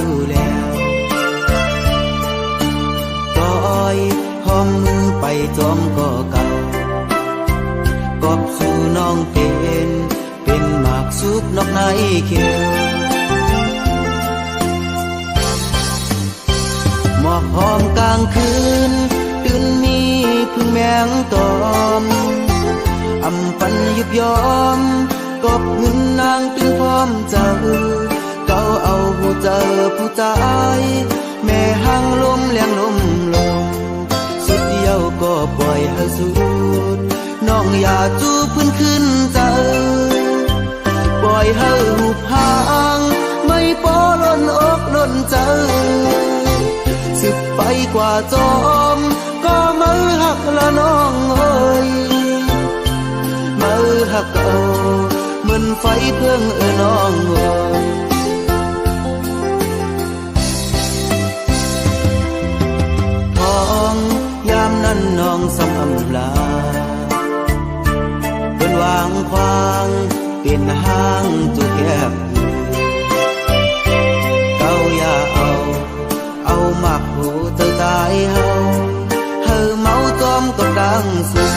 รู้แล้วก็อ้อยหอมมือไปจอมก็เก่ากอบสู่น้องเป็นหมากสุกนอกในเขียวหมอกหอมกลางคืนตื่นมีพึ่งแมงตอมอำปันยุบยอมกอบเงินนางตึงพร้อมเจ้าเก่าเอาผู้เจอผู้ตายแม่หางลมเลี้ยงลมลงสุดเดียวก็ปล่อยให้สุดน้องอย่าจูบพื้นขึ้นเจอปล่อยให้หูพางไม่ปอล้นอกล้นเจอสึกไปกว่าจอมก็มือหักละน้องเอ้ยมือหักเก่าเหมือนไฟเพิ่งน้องเอ้ยท้องยามนั้นน้องสำอำลาเป็นวางควางเป็นห้างจุดแคบเก่าอย่าเอาหมักหูเธอตายเฮาเมาจอมก็ดังสุด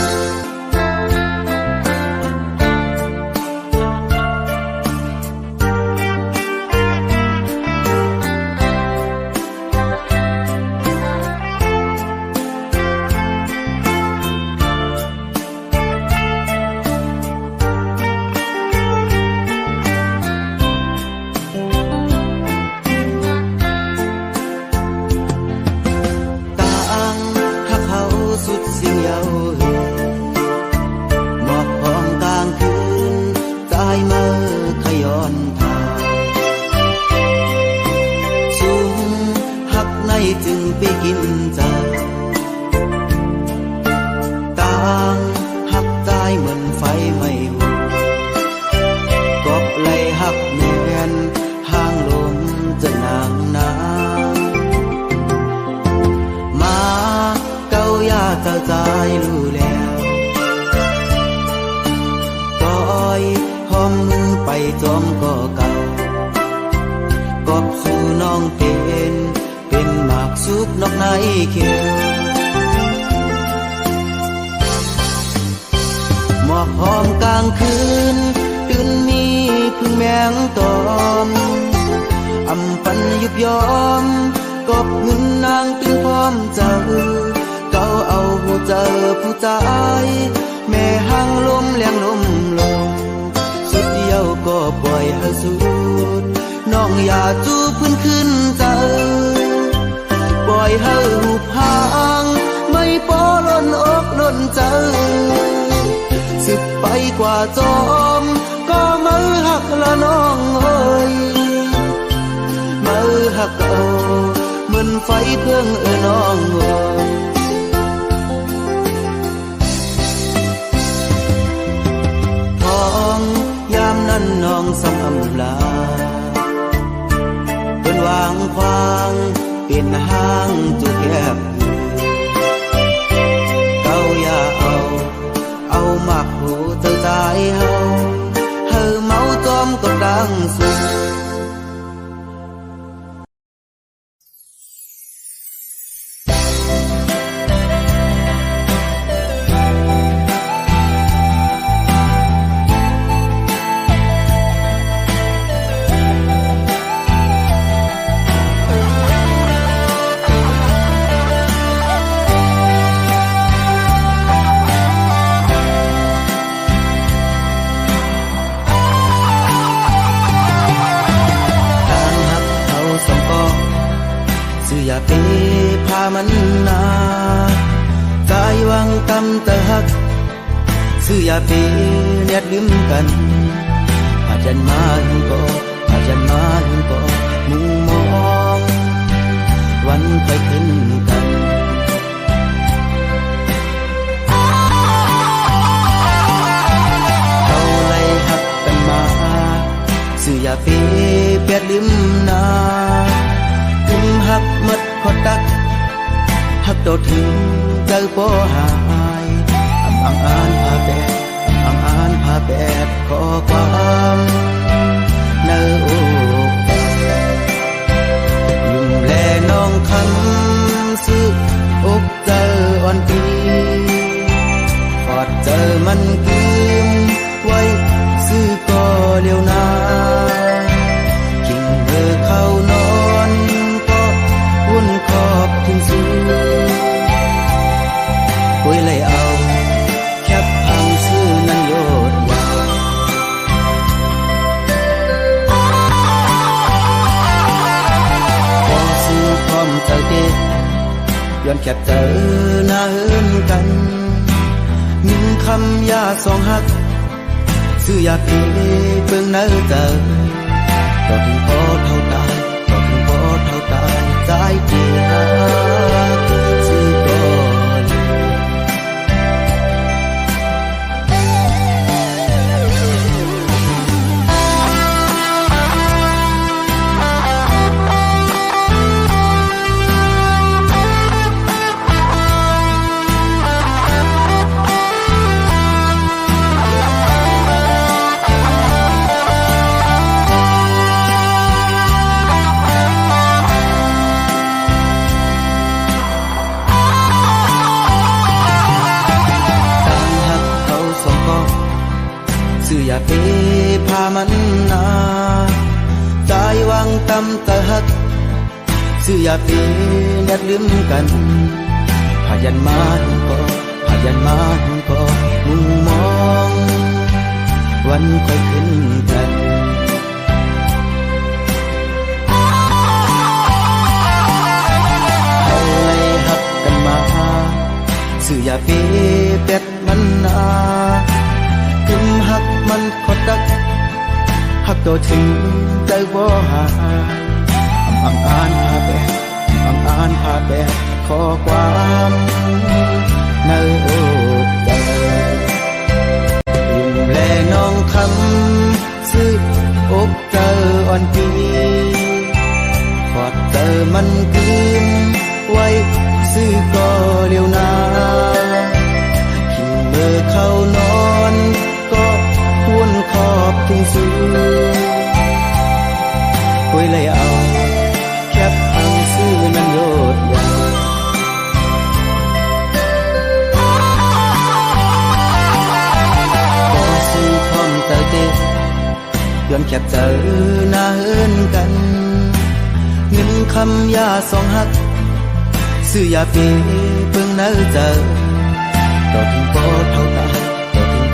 จึงไปกินจากต่างหักใจเหมือนไฟไม่หูกอบไหลหักแม่นห้างลมจะนางน้ำมาเก้ายาเจ้าใจรู้แล้วก็อ้อยหอมมือไปจอมก็เก่ากอบสู่น้องเป็นหมากสุกนอกในเขียวหมอกหอมกลางคืนตื่นมีพึ่งแมงตอมอำปันยุบยอมกอบเงินนางตึงพร้อมเจ้าเก่าเอาผู้เจอผู้ตายแม่หางลมเลี้ยงลมลงสุดเดียวก็ปล่อยให้สุดน้องอย่าจูบพื้นขึ้นเจอปล่อยให้หูพางไม่ปอล้นอกล้นเจอสึกไปกว่าจอมก็มือหักละน้องเอ้ยมือหักเก่าเหมือนไฟเพิ่งน้องเอ้ยท้องยามนั้นน้องสำอำลาเป็นวางควางเป็นห้างจุดแคบเก่าอย่าเอาหมักหูเธอตายเฮาเมาจอมก็ดังสุดอย่าไปพามันนาใจวังกำตะหักซื้ออย่าไปเนียดลืมกันอาจารย์มาหินก็มุงมองวันไปขึ้นกันเขาไล่หักกันมาซื้ออย่าไปเปียดลืมนาหักมัดขอดักหักโดดถึงเจอบ่หายอ่านพาแปดขอความในอก มันคืมไว้ซื้อก็เร็วนากิ่งเบอเข้านอนก็วุ่นขอบถึงสูคุยเลยเอาแคบพังซื้อนั้นโยดยาวพอซื้อพร้อมเจอเด็กย้อนแคบเจอหน้าเฮินกันยิงคำยาสองหักซื้ออยากเอเบิ่งเนื้อเจอก็ถึงพอเท่าตายก็ถึงพอเท่าตายใจเดียวซื้อก่อนซื้ออยากเอพามันนาใจวางตำตะหักซื้ออยากเอแนดลืมกันพายันมาก็พายันมาก็มุมมองวันค่อยขึ้นกันเอาเลยหักกันมาซื้ออยากเอเป็ดมันนาถึงหักมันขดดักหักตัวถึงใจบ่หาอ่านพาแบบอ่านพาแบบขอความในอกใจยิ้มแลน้องคำซื้ออกเจออ่อนปีขอดเจอมันคืนไว้ซื้อก็เร็วนาขิงเมื่อเข้านอนก็วนขอบถึงสูคุยเลยเอาแคบพังซื้อนั้นโยดยาวพอซื้อพร้อมเตอเตย้อนแคบเจอหน้าเฮินกันเงินคำยาสองหักซื้อยาเปเพิ่งเนื้อเจอก็ถึงพอเท่าตา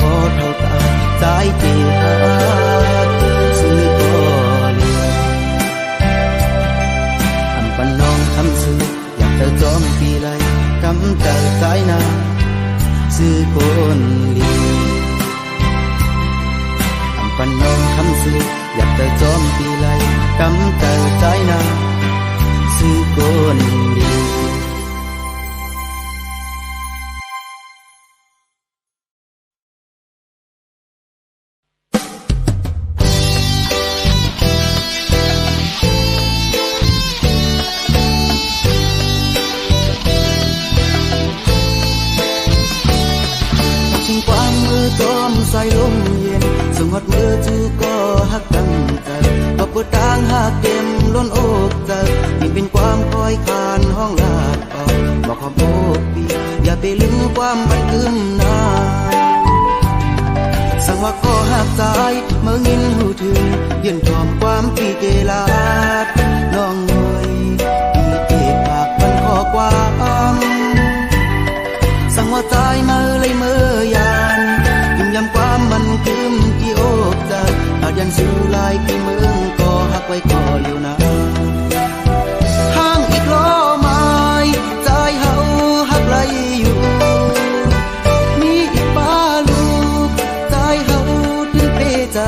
พอเท่าตาใจเดียวซื้อก็เลียอันปันน้องคำซื้ออยากเธอจอมปีไรกำเจอใจนาซื้อคนเลียอันปันน้องคำซื้ออยากเธอจอมปีไรกำเจอใจนาซื้อคนเลียใส่ลมเย็นส่งหดมือจูก็หักกันใจก็ปวดต่างหักเต็มล้นอกใจยิ่งเป็นความคอยคานห้องลาดออกบอกความโอกปีอย่าไปลืมความมันคืมนาสั่งว่าก็หักใจเมื่องินหูถึงยืนทอมความปีเกลาดน้องหน่อยปีเกปากมันขอความสั่งว่าใจเมื่อเลยเมื่อยานยำความมันคืมที่อกใจอาจยันสู้ลายที่เมืองก็หักไว้ก็อยู่นะห้างอีกล้อไม้ใจเฮาหักไหลอยู่มีอีกป้าลูกใจเฮาถึงเปใจ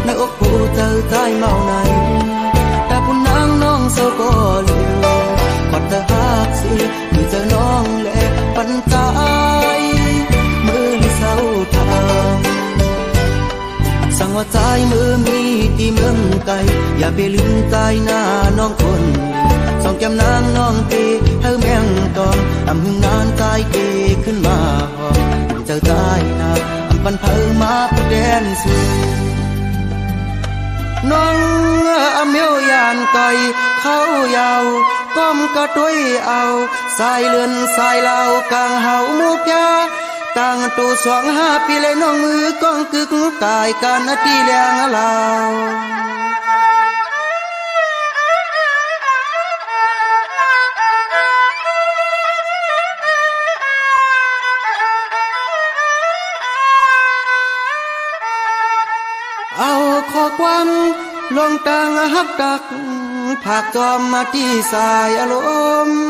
ในอกผู้เจอใจเมาในแต่ผู้นางน้องเศร้าก็เหลียวกอดเธอหักสิคือเจอน้องและปันใจสั่งว่าใจมือมีที่เมืองไกลอย่าไปลืมใจหน้าน้องคนส่องแก้มนางน้องเกเธอแมงตองอำหึงนานใจเกขึ้นมาหอมเจอใจหน้าอำปันเผอมาผู้แดนสูน้องอเมียวยานไก่เขายาวก้มกระตุ้ยเอาสายเลือนสายเหล่ากลางเฮาหมูกยา ตั้งตู2-5 ปีเลยน้องมือกองกึกกายการนาทีแรงลาวเอาข้อความลงตังฮักดักผากจอมมาที่สายอารมณ์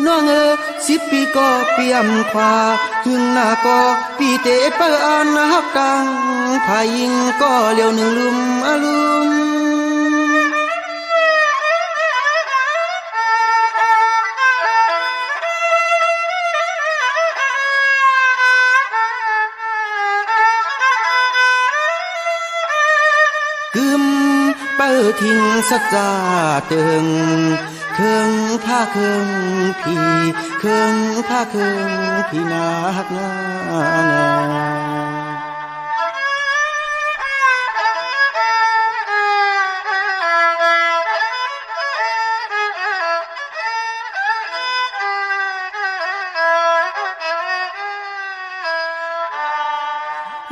น้อง10 ปีก็เปี่ยมขวาหึงหน้าก็ปีเตะเปินฮักดังพายิงก็เลี้ยวหนึ่งลุมอลุมกึมเปิดทิ้งสัจจาตึงเครื่องผ้าเครื่องพี่เครื่องผ้าเครื่องพี่นาฮักนา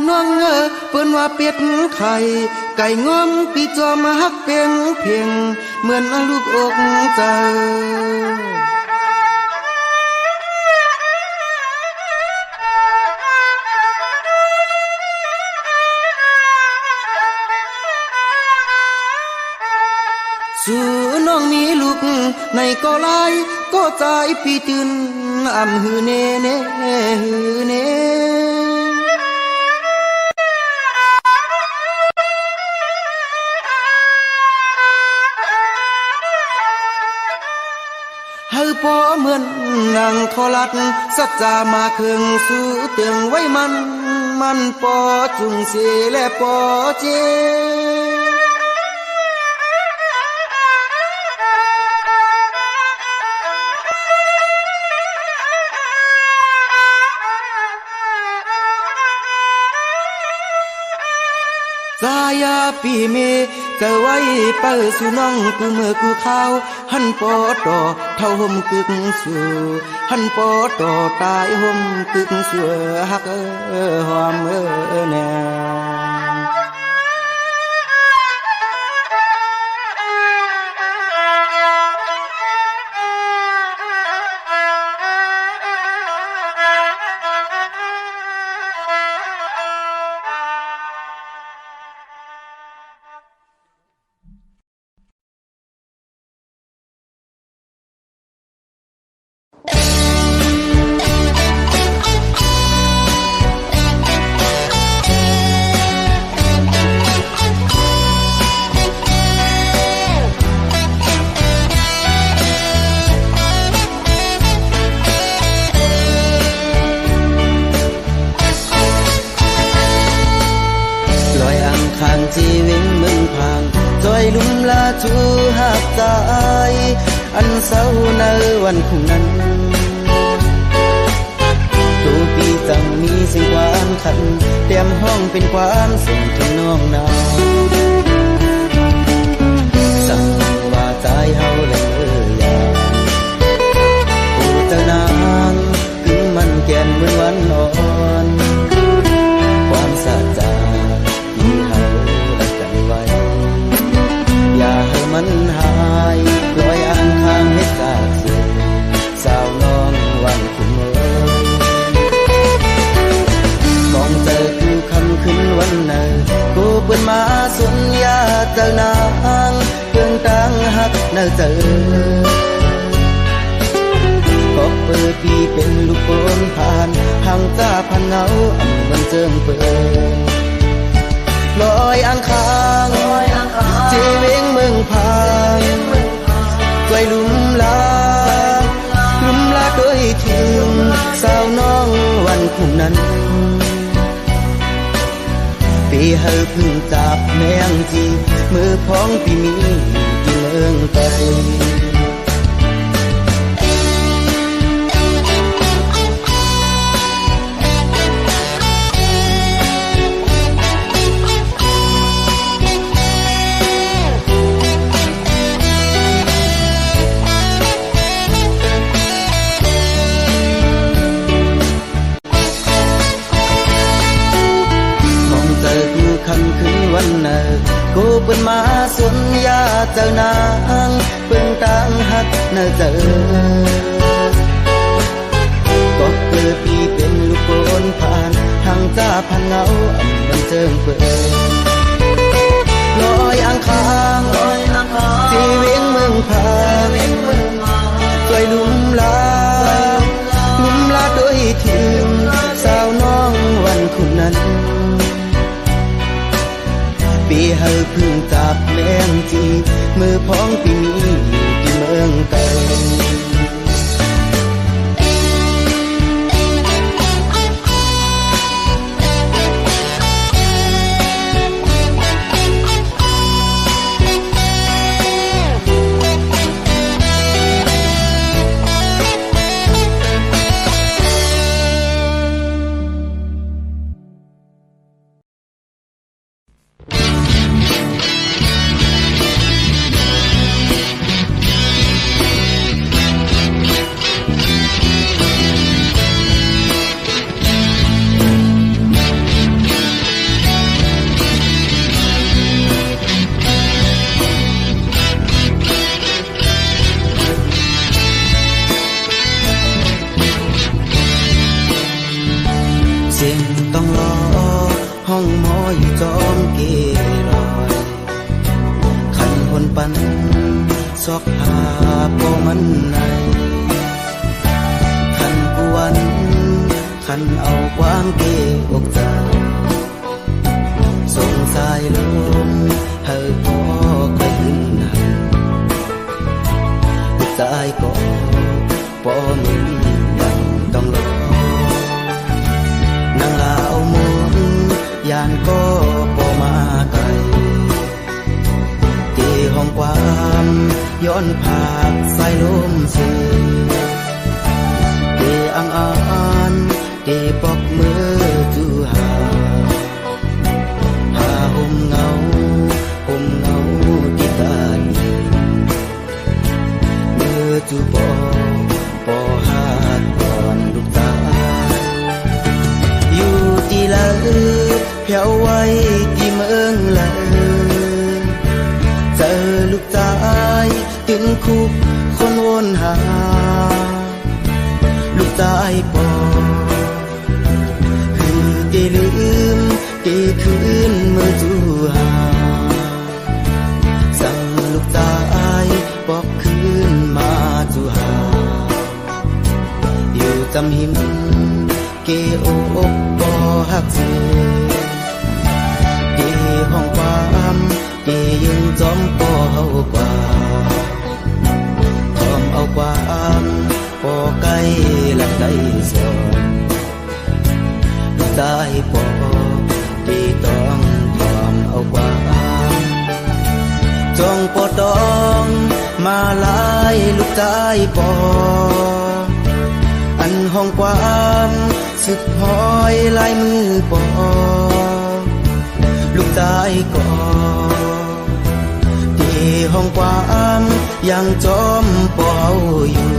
น้องเปิ้นว่าเป็ดไข่ไก่งอมปีจอมฮักเพียงเพียงเหมือนลูกอกเจ้าสู่น้องมีลูกในก็ลายก็ใจปีตื่นอำหือเนเนหือเนให้พอเหมือนนางทอลัดสัจจามาเครื่องสู่เตืองไว้มันปอจุงเสและปอเจสายาปีเมจะไว้เปิดสู่น้องกูเมื่อกูข้าวหันปอต่อเท่าห่มกึกสู่หันปอต่อตายห่มกึกสู่ฮักหอมแน่ชีวิตมึงพังจอยลุ่มลาจูหักใจอันเศร้าในวันคู่นั้นตัวปีจังมีสิ่งหวานขันเตรียมห้องเป็นความส่งถึงน้องนาสั่งว่าใจเฮาเลยอยากผู้เจ้านางถึงมันแก่นเหมือนวันอ่อนความสะใจที่เฮาอย่าให้มันหายลอยอ่างข้างให้จากสู่สาวน้องวันคุณเมื่อกองเจอคือคำขึ้นวันไหนกูเปิ้นมาสุนยาเจ้านางเพื่องตั้งหักเนื้อเจอพบเปิดปีเป็นลูกโอนผ่านห่างจ้าพันเงาอ่ำมันเจิงเปิดลอยอ่างข้างชีวิตเมืองพางไกลลุ่มลาด้วยถึงสาวน้องวันคู่นั้นปีเฮาพึ่งจับแมงจีมือพ้องปีมีที่เมืองไกล เจ้านางเพิ่งตั้งหักเนอเจอก็เกิดพี่เป็นลูกโกนผ่านทางจ้าพันเงามันเจิงเปิดลอยอังคางที่เวียงเมืองพาสวยลุ่มลาโดยทิมสาวน้องวันคุณนั้นปีเฮาพึ่งจับแมงจีมือพ้องปีมีอยู่ที่เมืองไกลต้องรอห้องหมออยู่จอมเกลอยขันคนปันซอกหาโปมันในขันกวนขันเอากว้างเกอกใจสงสายลมเฮาพอเคยขึ้นหันลูกชายก็ปอมึงยังต้องรอนางลาวมุนยานก็พอมาไกลที่ห้องความย้อนผากสายลมเสียที่อังอานที่ปอกมือจูหาห่มเงาที่ตาดีมือจูปอหาดก่อนลูกตาอยู่ที่ละเพียวไว้ที่เมืองละเจอลูกชายถึงคุกคนวนหาลูกชายปอคือที่ลืมที่คืนเมื่อจูหาสั่งลูกชายบอกคืนมาจูหาอยู่จำหิมเกโอกปอหักเสียเกห้องความเกยังจอมปอเฮากว่าทอมเอาความปอไก่หลักได้สอนลูกชายปอที่ต้องทอมเอาความจองปอตองมาลายลูกชายปออันห้องความสุดหอยลายมือปอลูกชายก็ที่ห้องความยังจอมปออยู่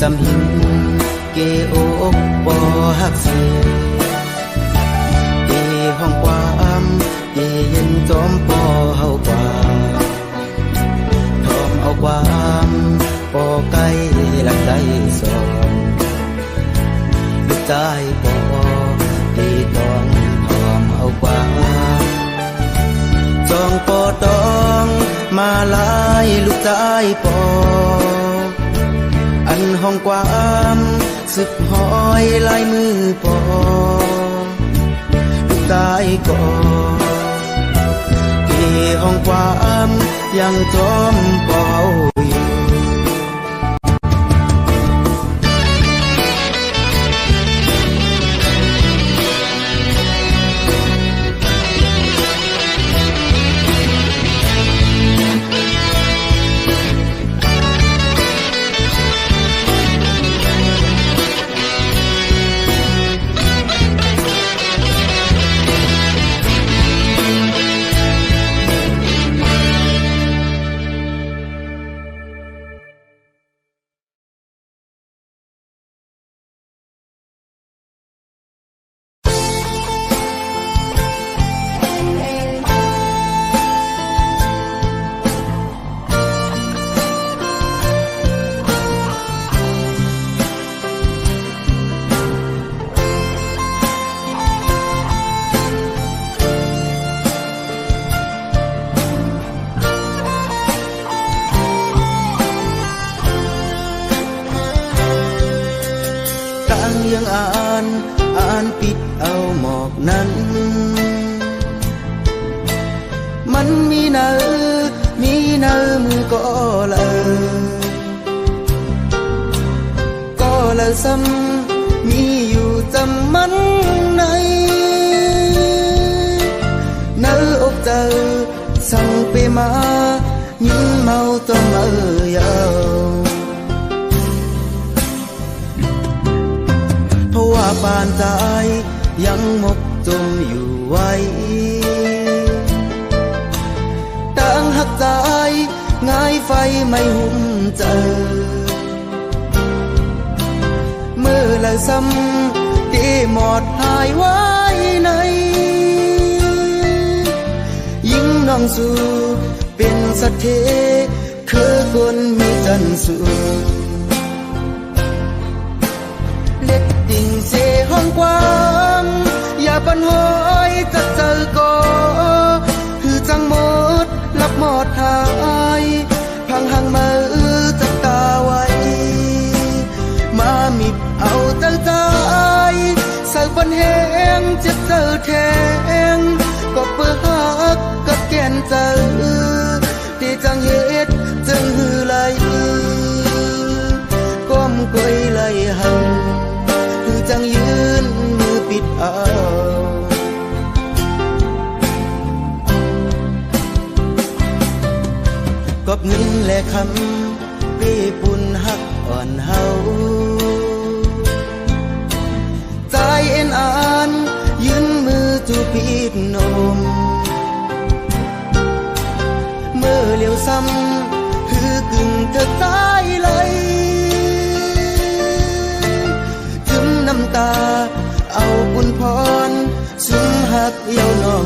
จำหินเกโอกปอหักเสียเกห้องความเกเย็นจอมปอเฮากว่าทอมเอาความปอไก่หลักได้สอนลูกชายปอที่ต้องทอมเอาความจองปอตองมาลายลูกชายปออันห้องความสึกหอยลายมือปอลูกชายก็ที่ห้องความยังจอมปออยู่ เ อ่านปิดเอาหมอกนั้นมันมีเนื้อมือก็เลยซ้ำมีอยู่จำมันในเนื้ออกเจอสั่งไปมายิ้มเมาตัวเมื่อยาวเพราะว่าปานใจยังหมกจมอยู่ไว้ต่างหักใจง่ายไฟไม่หุ่มเจอเมื่อละซ้ำที่หมดหายไว้ในยิ่งน้องสู่เป็นสัตว์เทคือคนมีจันทร์สูงเล็กดิ่งเสห้องกว้างอย่าปันหอยจะเจอก็คือจังหมดลับหมดหายพังหังมือจับตาไว้มามิบเอาใจใจสักวันแห้งเจ็บเจอแทงก็เปิดหักกับแก่นเจอที่จังเหตุจึงหือไหลก้มกวยไหลหังคือจังยืนมือปิดเอากอบเงินและคำปีปุ่นหักอ่อนเฮาใจเอ็นอ่านยืนมือจูปิดนมเมื่อเลี้ยวซ้ำคือกึ่งเธอตายไหลจึงน้ำตาเอาบุญพรซึ่งหักเยี่ยวน้อง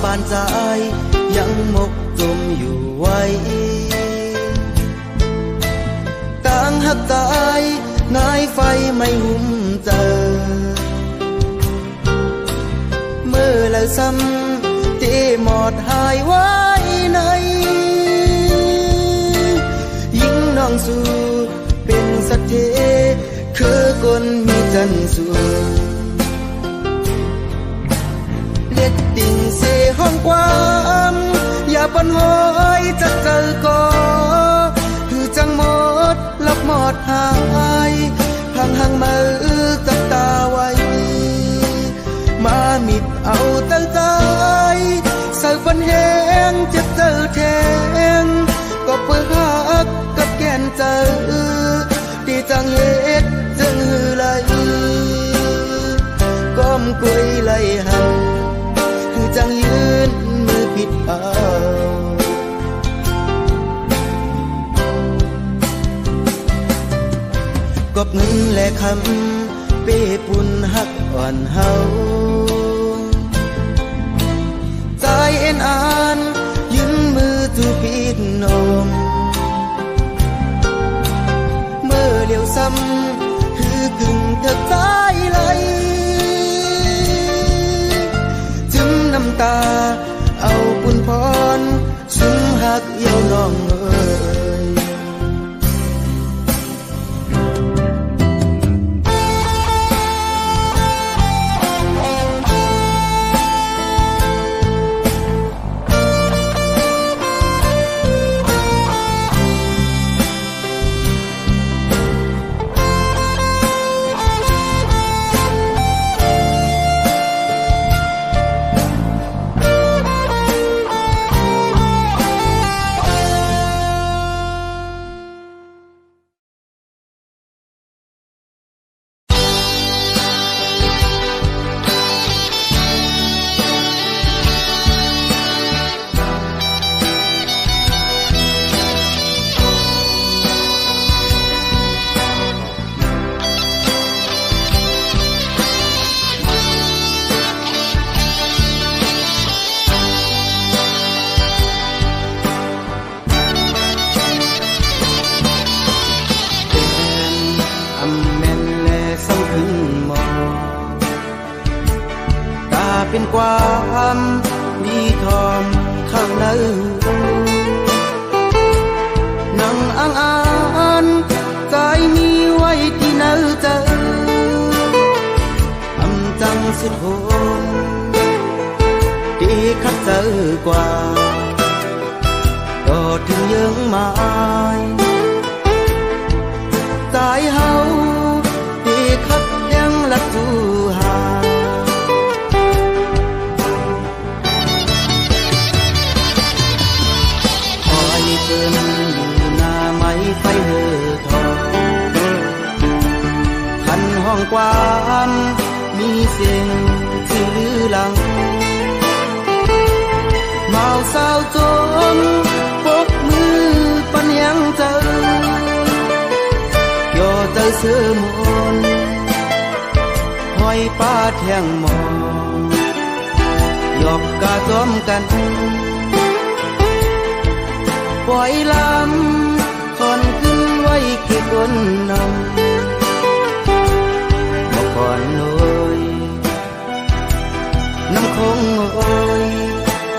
ปานใจยังหมกจมอยู่ไว้ต่างหักใจง่ายไฟไม่หุ่มเจอเมื่อแล้วซ้ำที่หมดหายไว้ในยิ่งน้องสู่เป็นสักเทคือคนมีจันทร์สูงเล็ดดิ่งเสห้องกว้างอย่าปันหอยจะเจอก็คือจังหมดลับหมดหายพังหังมือจับตาไว้มามิดเอาตั้งใจสักวันแห้งเจ็บเจอแทงก็เปิดหักกับแก่นเจอที่จังเหตุจึงหือไหลก้มกวยไหลหังจังยืนมือปิดเอากอบเงินและคำเป้ปุ่นหักอ่อนเฮาใจเอ็นอ่านยืนมือจูปิดนมเมื่อเลี้ยวซ้ำคือกึ่งเธอตายไหลน้ำตาเอาบุญพรซึ่งหักเยี่ยวน้องเอ่ย สุดโหดดีคัดเจอกว่าก็ถึงยังหมายตายเฮาดีคัดยังลัดจูหาคอยเกินอยู่หน้าไม้ไฟเหือทองคันห้องความมีเสียงชื่อลือหลังเมาสาวจมปกมือปันยังเจอยอเจอเสือมนห้อยป้าแทงมองหยอกกาจอมกันปล่อยลำคอนขึ้นไว้เก็บบนนำบอกก่อนโอยน้ำคงโอย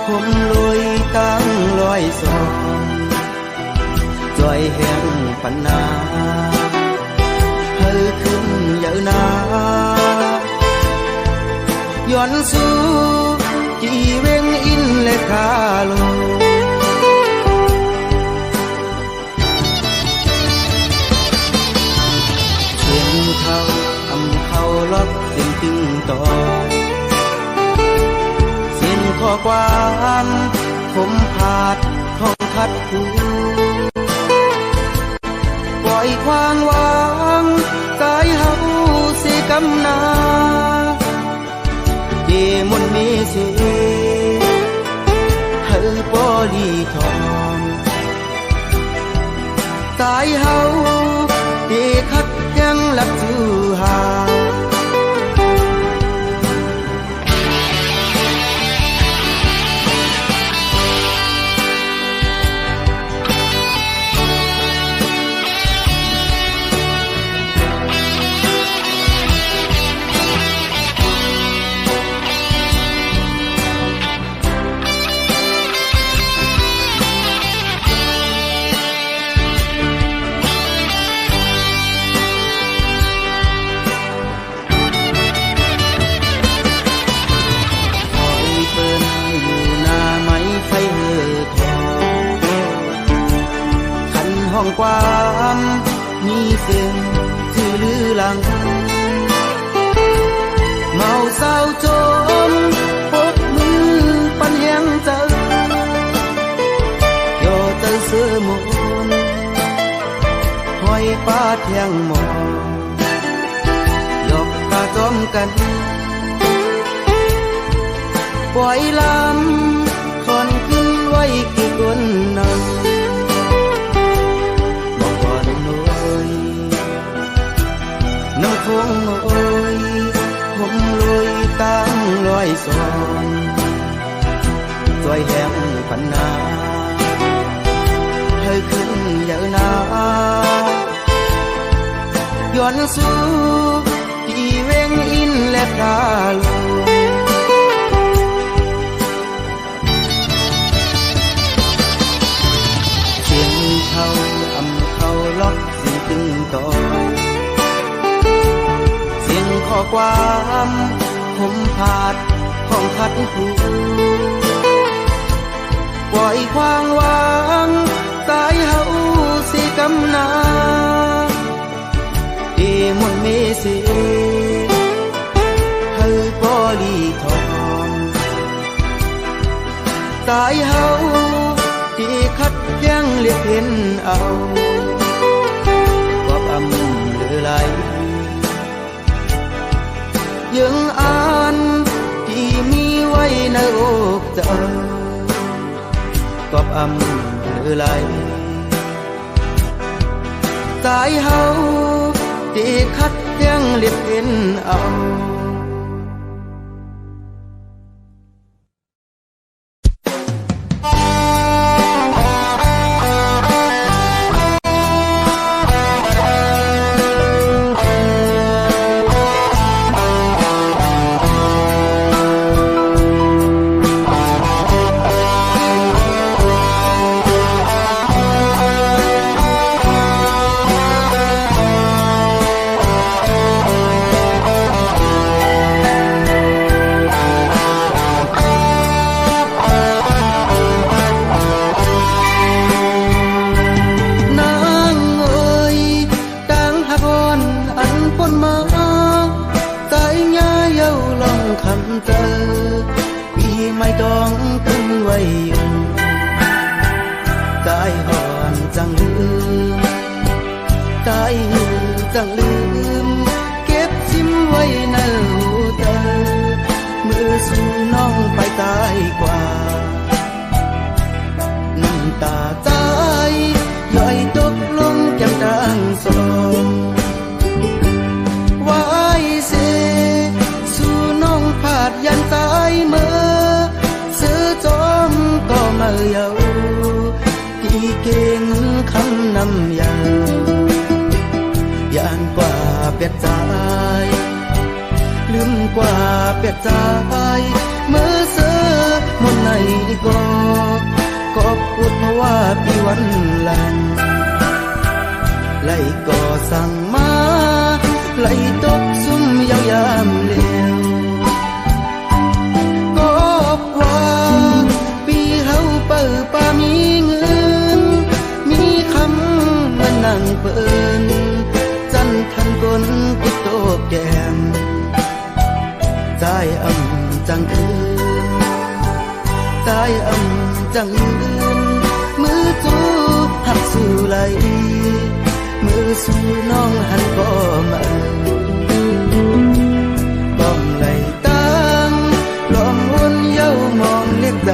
ผมลอยตั้งลอยสองจอยแห้งปันนาเฮอขึ้นเยอะนาย้อนสู่จีเวงอินและคาโลเสียงเขาอำเขาล็อกเสียงตึงต่อข้อความผมผาดท่องคัดหูปล่อยความหวังกายเฮาสิกำนาเดมนมีสิเฮอปอลีทองกายเฮาเดคัดยังลัดจูหาความมีเสียงชื่อลือหลังเมาเศร้าจมปกมือปันยังเจอยอเจอเสือมนห้อยป้าแทงมองหยอกตาจอมกันปล่อยลำคอนขึ้นไว้กี่คนนำน้ำคงโอยผมลอยตั้งลอยสองจอยแห้งปันนาให้ขึ้นเยอะนาย้อนสู่ที่เวงอินและกาลเสียงเขาอำเขาล็อกเสียงตึงต่อข้อความผมผาดท่องคัดหูปล่อยความหวังสายเฮาสิกำนาเดมนเมสิเฮอปอลีทองสายเฮาที่คัดยังเลียกเห็นเอาก็อำเหลือไหลยังอ่านที่มีไว้ในอกเจ้ากอบอำเลือไหลสายเฮาที่คัดยังเลียบเห็นเอา จังลืมเก็บชิมไว้ในหูเตอมือสู่น้องไปตายกว่าน้ำตาใจย่อยตกลงแก้มดังสองวายเสสู่น้องผาดยันตายเมื่อซื้อจอมก็มาเยากี่เก่งคำนำยังยานกว่าเปียดใจลืมกว่าเปียดใจเมื่อเสือมนในก็พูดเพราะว่าปีวันหลังไล่ก่อสั่งมาไล่ตกซุ่มยาวยามเลี้ยวก็ว่าปีเฮาเปิดป่ามีเงินมีคำมันนั่งเปิ้นจันทันกลติดโตแก้มใจจังคืนใจจังยืนมือจูหักสู่ไหลมือสู่น้องหันก็มาก้มไหลตั้งลองวนเย้ามองเล็กใจ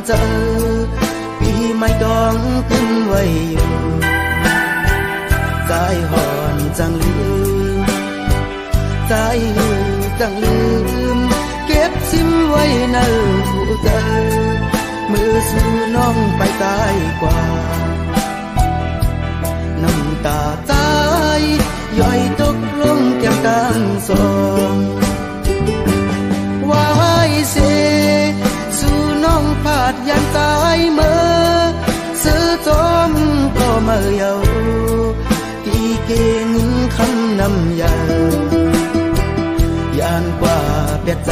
เจอปีไม่ต้องขึ้นไว้อยู่ใจหอนจังลืมใจลืมจังลืมเก็บชิมไว้ในหูเจอมือสู่น้องไปตายกว่าน้ำตาใจย่อยตกลงแก้มตั้งสองวายเสน้องผาดยันตายเมื่อซื้อจอมก็มาเยากี่เก่งคำนำยายานกว่าเปียดใจ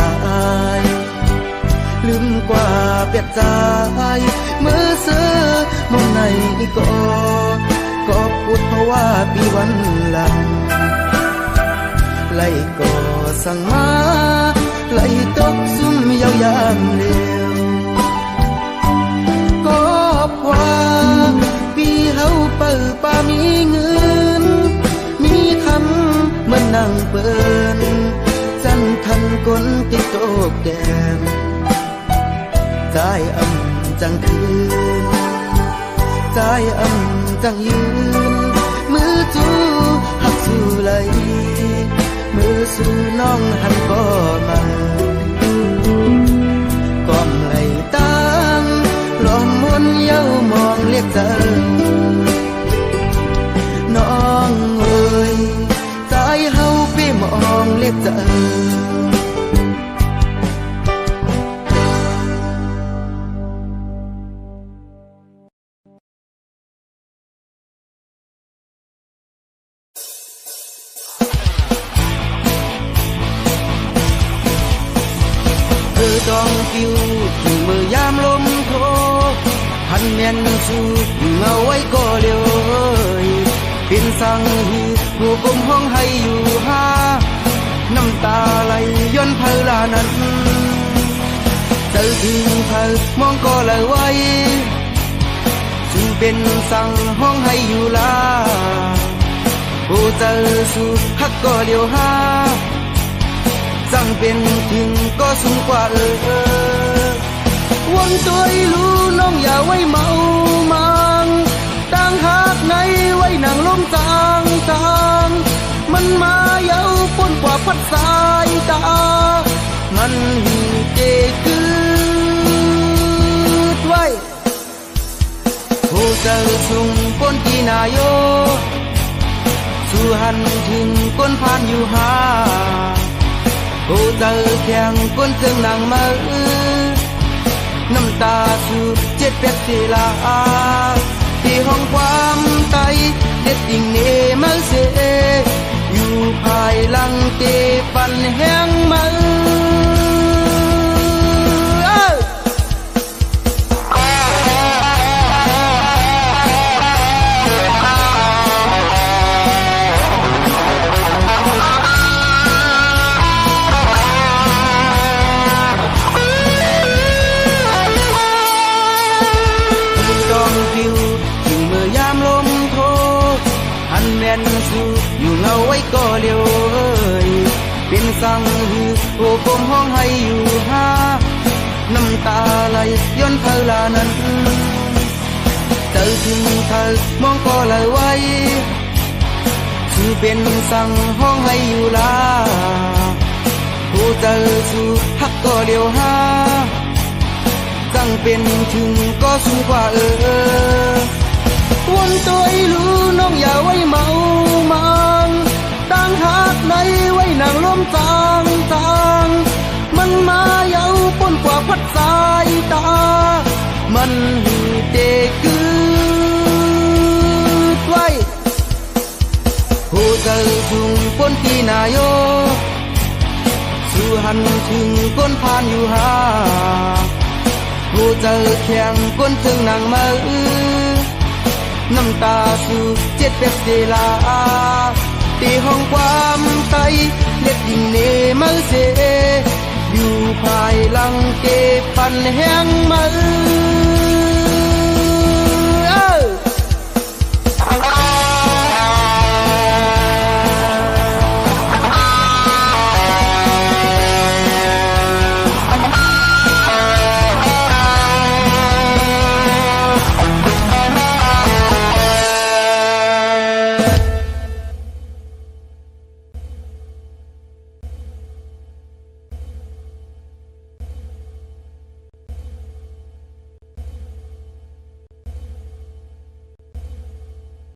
ลืมกว่าเปียดใจเมื่อซื้อมองในก็พูดเพราะว่าปีวันหลังไล่ก่อสั่งมาไล่ตกซุ่มยาวยามเลี้ยวว่าปีเฮาเปิดป่ามีเงินมีคำเหมือนนั่งเปิ้นจันทันกลติดโตกแก้มใจจังคืนใจจังยืนมือจูหักสู่ไหลมือสู่น้องหันก็มาก้มไหลตั้งลองมนเย้ามองเรียกเจอน้องเอ้ยใจเฮาไปมองเรียกเจอดองผิวถึงมือยามลมโทหันเมียนสู่เอาไว้ก็เลี้ยวเป็นสังหูหูกลมห้องให้อยู่หาน้ำตาไหลย้อนเพลานั้นเจอถึงเพลมองก็เลยไว้สู่เป็นสังห้องให้อยู่ลาโอ้เจอสู่ฮักก็เลี้ยวหาจังเป็นถึงก็สูงกว่าวนตัวรู้น้องอย่าไว้เมามังตั้งหักในไว้นางลมจางมันมาเย้าพ้นกว่าพัดสายตามันหีเจคืดไว้โหเจอสุ่งปนที่นายโย สุ สู่หันถึงก้นพานอยู่หาโอ้เจอแข่งก้นเจิงนางมือน้ำตาสู่เจ็ดเป็ดศิลาที่ห้องความไตเด็ดดิ่งเนมาเสอยู่ภายหลังเกปันแห้งมือสู่อยู่เงาไว้ก็เลี้ยวเป็นสังหือโอ้ผมห้องให้อยู่หาน้ำตาไหลย้อนเธอลานั้นเจอถึงเธอมองก็เลยไว้สู่เป็นสังห้องให้อยู่ลาโอ้เจอสู่ฮักก็เลี้ยวหาจังเป็นถึงก็สูงกว่าวนตัวรู้น้องอย่าไว้เมามันตั้งหักในไว้นางล้มจางมันมาเย้าป้นกว่าพัดสายตามันหือเดกืดไว้ผู้เจอจุงป้นที่นายสู่หันถึงก้นพานอยู่หาผู้เจอแข่งก้นถึงนางมือน้ำตาสู่เจ็ดเป็ดศิลาตีห้องความไตเล็ดดิ่งเนมาเสอยู่ภายหลังเกปันแห้งมือ